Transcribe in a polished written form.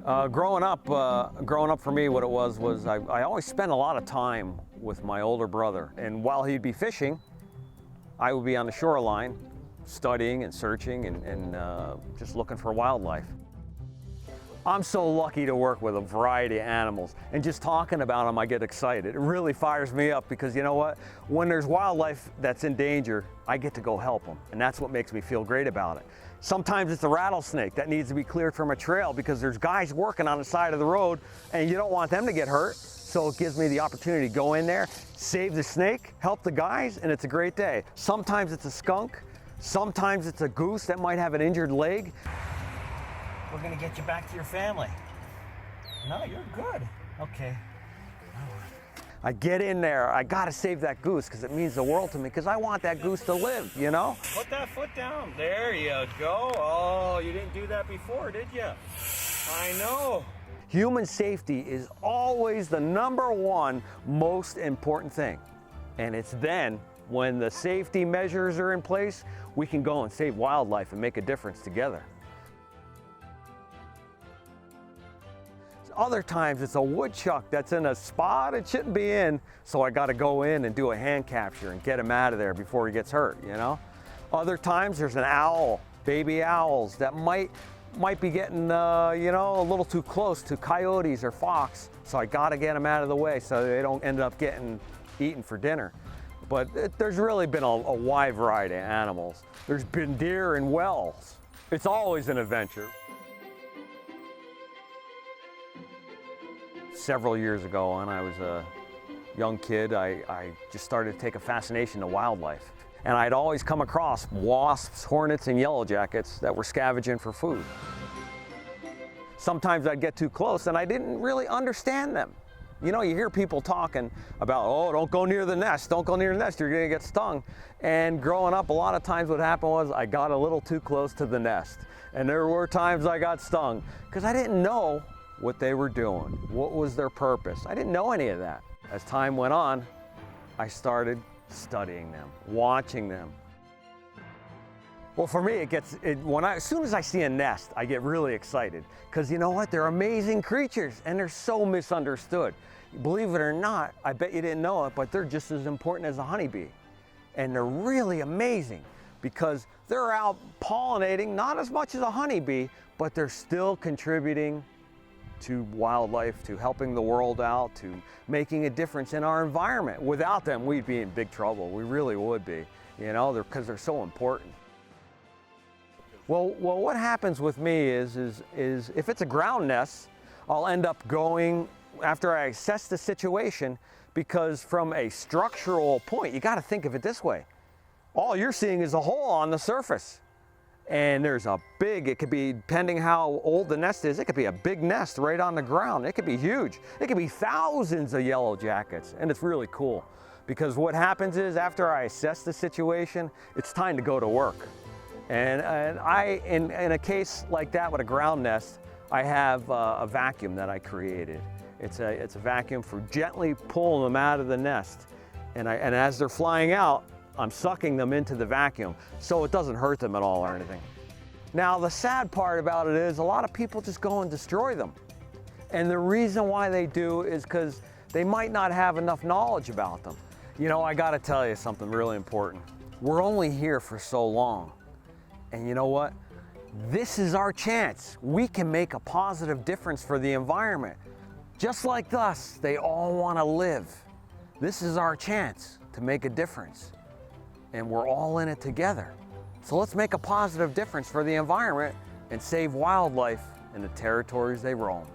Growing up for me, what it was I always spent a lot of time with my older brother. And while he'd be fishing, I would be on the shoreline studying and searching and just looking for wildlife. I'm so lucky to work with a variety of animals, and just talking about them, I get excited. It really fires me up because you know what? When there's wildlife that's in danger, I get to go help them, and that's what makes me feel great about it. Sometimes it's a rattlesnake that needs to be cleared from a trail because there's guys working on the side of the road and you don't want them to get hurt. So it gives me the opportunity to go in there, save the snake, help the guys, and it's a great day. Sometimes it's a skunk, sometimes it's a goose that might have an injured leg. We're gonna get you back to your family. No, you're good. Okay. I get in there, I gotta save that goose because it means the world to me because I want that goose to live, you know? Put that foot down. There you go. Oh, you didn't do that before, did you? I know. Human safety is always the #1 most important thing. And it's then, when the safety measures are in place, we can go and save wildlife and make a difference together. Other times it's a woodchuck that's in a spot it shouldn't be in, so I got to go in and do a hand capture and get him out of there before he gets hurt, you know? Other times there's an owl, baby owls that might be getting, you know, a little too close to coyotes or fox, so I got to get them out of the way so they don't end up getting eaten for dinner. But there's really been a wide variety of animals. There's been deer and whales. It's always an adventure. Several years ago, when I was a young kid, I just started to take a fascination to wildlife. And I'd always come across wasps, hornets, and yellow jackets that were scavenging for food. Sometimes I'd get too close and I didn't really understand them. You know, you hear people talking about, oh, don't go near the nest, don't go near the nest, you're gonna get stung. And growing up, a lot of times what happened was I got a little too close to the nest. And there were times I got stung because I didn't know what they were doing, what was their purpose. I didn't know any of that. As time went on, I started studying them, watching them. Well, for me, as soon as I see a nest, I get really excited because you know what? They're amazing creatures and they're so misunderstood. Believe it or not, I bet you didn't know it, but they're just as important as a honeybee. And they're really amazing because they're out pollinating, not as much as a honeybee, but they're still contributing to wildlife, to helping the world out, to making a difference in our environment. Without them, we'd be in big trouble. We really would be, you know, because they're so important. Well, what happens with me is if it's a ground nest, I'll end up going after I assess the situation, because from a structural point, you got to think of it this way. All you're seeing is a hole on the surface. And there's a big, it could be, depending how old the nest is, it could be a big nest right on the ground. It could be huge. It could be thousands of yellow jackets, and it's really cool. Because what happens is, after I assess the situation, it's time to go to work. And in a case like that with a ground nest, I have a vacuum that I created. It's a vacuum for gently pulling them out of the nest. And as they're flying out, I'm sucking them into the vacuum so it doesn't hurt them at all or anything. Now, the sad part about it is a lot of people just go and destroy them. And the reason why they do is because they might not have enough knowledge about them. You know, I gotta tell you something really important. We're only here for so long. And you know what? This is our chance. We can make a positive difference for the environment. Just like us, they all wanna live. This is our chance to make a difference. And we're all in it together. So let's make a positive difference for the environment and save wildlife in the territories they roam.